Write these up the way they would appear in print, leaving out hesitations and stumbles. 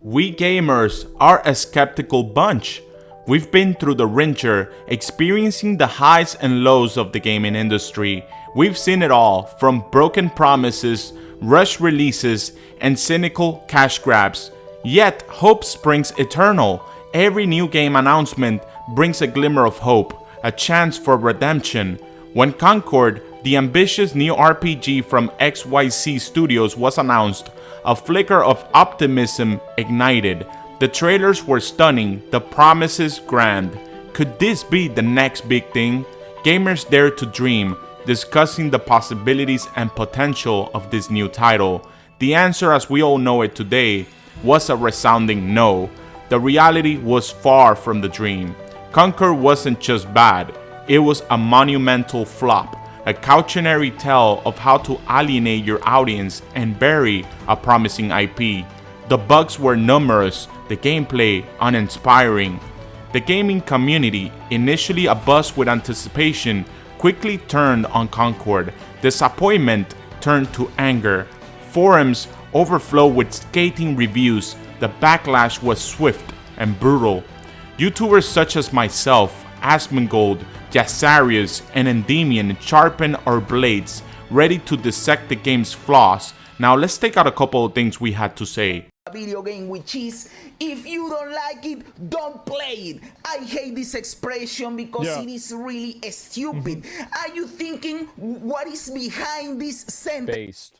We gamers are a skeptical bunch. We've been through the ringer, experiencing the highs and lows of the gaming industry. We've seen it all, from broken promises, rush releases, and cynical cash grabs. Yet, hope springs eternal. Every new game announcement brings a glimmer of hope, a chance for redemption. When Concord, the ambitious new RPG from XYZ Studios, was announced, a flicker of optimism ignited. The trailers were stunning, the promises grand. Could this be the next big thing? Gamers dare to dream, discussing the possibilities and potential of this new title. The answer, as we all know it today, was a resounding no. The reality was far from the dream. Concord wasn't just bad, it was a monumental flop. A cautionary tale of how to alienate your audience and bury a promising IP. The bugs were numerous, the gameplay uninspiring. The gaming community, initially abuzz with anticipation, quickly turned on Concord. Disappointment turned to anger. Forums overflowed with scathing reviews. The backlash was swift and brutal. YouTubers such as myself, Asmongold, Jasarius, and Endymion sharpen our blades, ready to dissect the game's flaws. Now let's take out a couple of things we had to say. A video game which is, if you don't like it, don't play it. I hate this expression because it is really stupid. Are you thinking what is behind this sentence?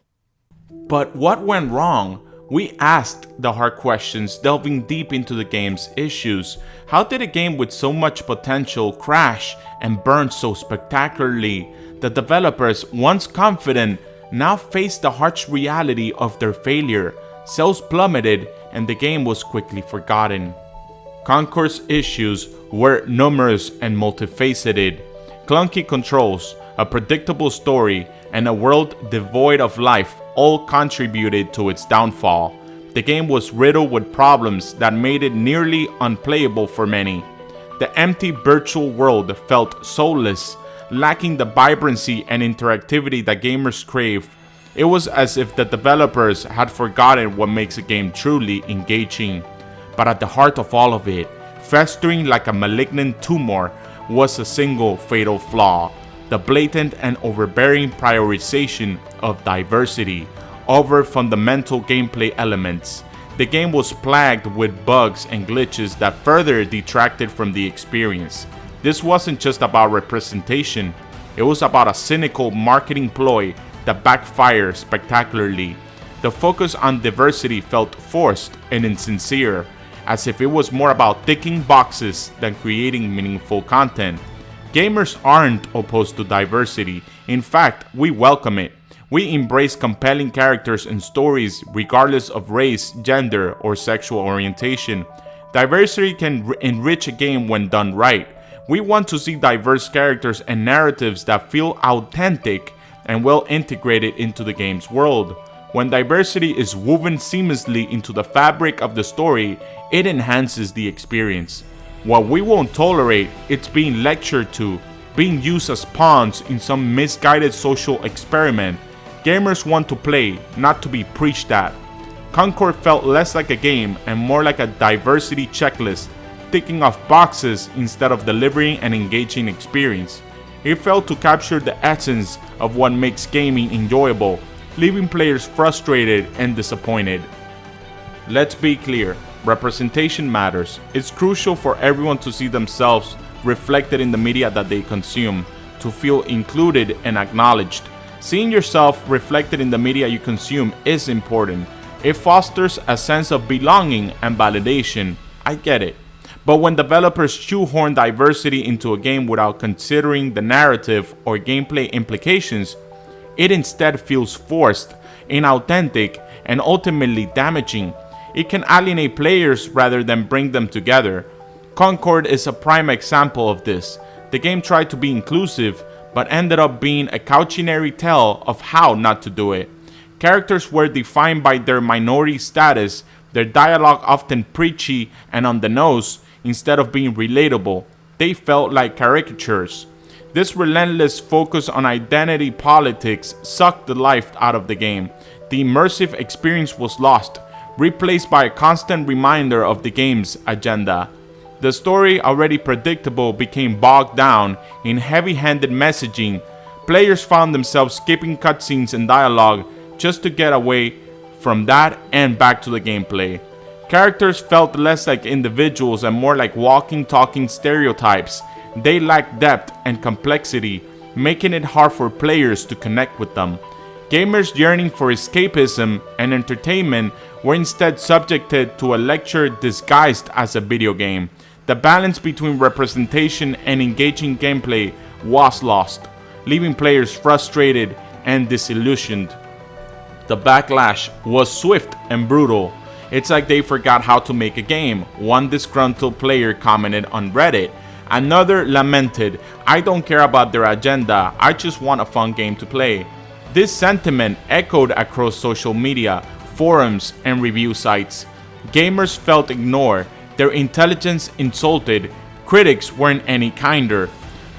But what went wrong? We asked the hard questions, delving deep into the game's issues. How did a game with so much potential crash and burn so spectacularly? The developers, once confident, now faced the harsh reality of their failure. Sales plummeted and the game was quickly forgotten. Concord's issues were numerous and multifaceted. Clunky controls, a predictable story, and a world devoid of life all contributed to its downfall. The game was riddled with problems that made it nearly unplayable for many. The empty virtual world felt soulless, lacking the vibrancy and interactivity that gamers crave. It was as if the developers had forgotten what makes a game truly engaging. But at the heart of all of it, festering like a malignant tumor, was a single fatal flaw: the blatant and overbearing prioritization of diversity over fundamental gameplay elements. The game was plagued with bugs and glitches that further detracted from the experience. This wasn't just about representation, it was about a cynical marketing ploy that backfired spectacularly. The focus on diversity felt forced and insincere, as if it was more about ticking boxes than creating meaningful content. Gamers aren't opposed to diversity. In fact, we welcome it. We embrace compelling characters and stories regardless of race, gender, or sexual orientation. Diversity can enrich a game when done right. We want to see diverse characters and narratives that feel authentic and well integrated into the game's world. When diversity is woven seamlessly into the fabric of the story, it enhances the experience. What we won't tolerate, it's being lectured to, being used as pawns in some misguided social experiment. Gamers want to play, not to be preached at. Concord felt less like a game and more like a diversity checklist, ticking off boxes instead of delivering an engaging experience. It failed to capture the essence of what makes gaming enjoyable, leaving players frustrated and disappointed. Let's be clear, representation matters. It's crucial for everyone to see themselves reflected in the media that they consume, to feel included and acknowledged. Seeing yourself reflected in the media you consume is important. It fosters a sense of belonging and validation. I get it. But when developers shoehorn diversity into a game without considering the narrative or gameplay implications, it instead feels forced, inauthentic, and ultimately damaging. It can alienate players rather than bring them together. Concord is a prime example of this. The game tried to be inclusive, but ended up being a cautionary tale of how not to do it. Characters were defined by their minority status, their dialogue often preachy and on the nose, instead of being relatable. They felt like caricatures. This relentless focus on identity politics sucked the life out of the game. The immersive experience was lost. replaced by a constant reminder of the game's agenda. The story, already predictable, became bogged down in heavy-handed messaging. Players found themselves skipping cutscenes and dialogue just to get away from that and back to the gameplay. Characters felt less like individuals and more like walking, talking stereotypes. They lacked depth and complexity, making it hard for players to connect with them. Gamers yearning for escapism and entertainment were instead subjected to a lecture disguised as a video game. The balance between representation and engaging gameplay was lost, leaving players frustrated and disillusioned. The backlash was swift and brutal. It's like they forgot how to make a game, one disgruntled player commented on Reddit. Another lamented, "I don't care about their agenda, I just want a fun game to play." This sentiment echoed across social media, forums, and review sites. Gamers felt ignored, their intelligence insulted, critics weren't any kinder.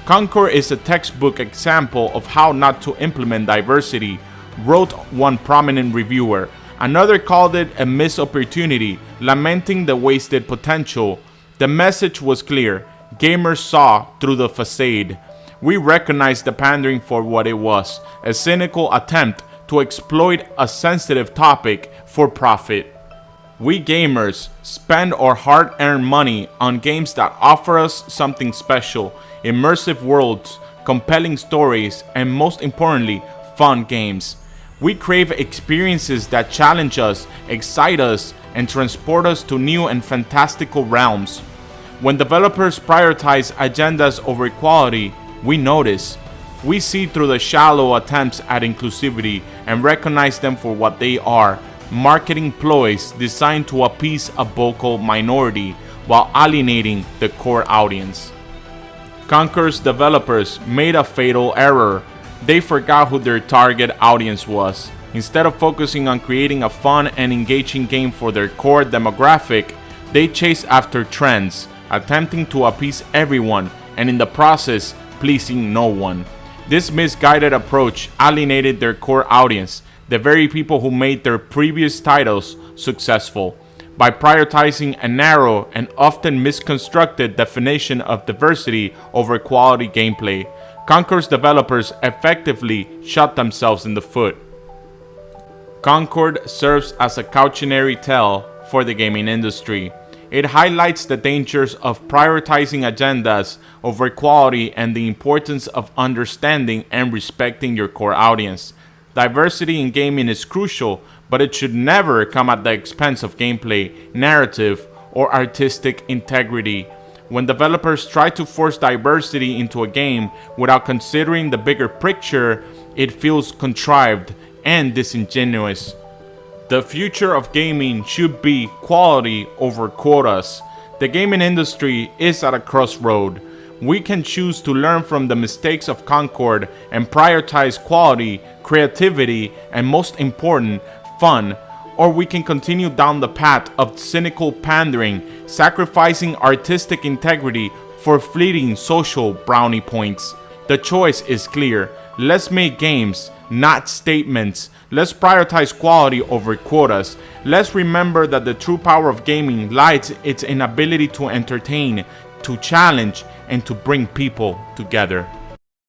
Concord is a textbook example of how not to implement diversity, wrote one prominent reviewer. Another called it a missed opportunity, lamenting the wasted potential. The message was clear. Gamers saw through the facade. We recognized the pandering for what it was, a cynical attempt to exploit a sensitive topic for profit. We gamers spend our hard-earned money on games that offer us something special, immersive worlds, compelling stories, and most importantly, fun games. We crave experiences that challenge us, excite us, and transport us to new and fantastical realms. When developers prioritize agendas over quality, we notice. We see through the shallow attempts at inclusivity and recognize them for what they are, marketing ploys designed to appease a vocal minority while alienating the core audience. Concord's developers made a fatal error. They forgot who their target audience was. Instead of focusing on creating a fun and engaging game for their core demographic, they chased after trends, attempting to appease everyone and in the process pleasing no one. This misguided approach alienated their core audience, the very people who made their previous titles successful. By prioritizing a narrow and often misconstrued definition of diversity over quality gameplay, Concord's developers effectively shot themselves in the foot. Concord serves as a cautionary tale for the gaming industry. It highlights the dangers of prioritizing agendas over quality and the importance of understanding and respecting your core audience. Diversity in gaming is crucial, but it should never come at the expense of gameplay, narrative, or artistic integrity. When developers try to force diversity into a game without considering the bigger picture, it feels contrived and disingenuous. The future of gaming should be quality over quotas. The gaming industry is at a crossroad. We can choose to learn from the mistakes of Concord and prioritize quality, creativity, and most important, fun, or we can continue down the path of cynical pandering, sacrificing artistic integrity for fleeting social brownie points. The choice is clear. Let's make games, not statements. Let's prioritize quality over quotas. Let's remember that the true power of gaming lies in its inability to entertain, to challenge, and to bring people together.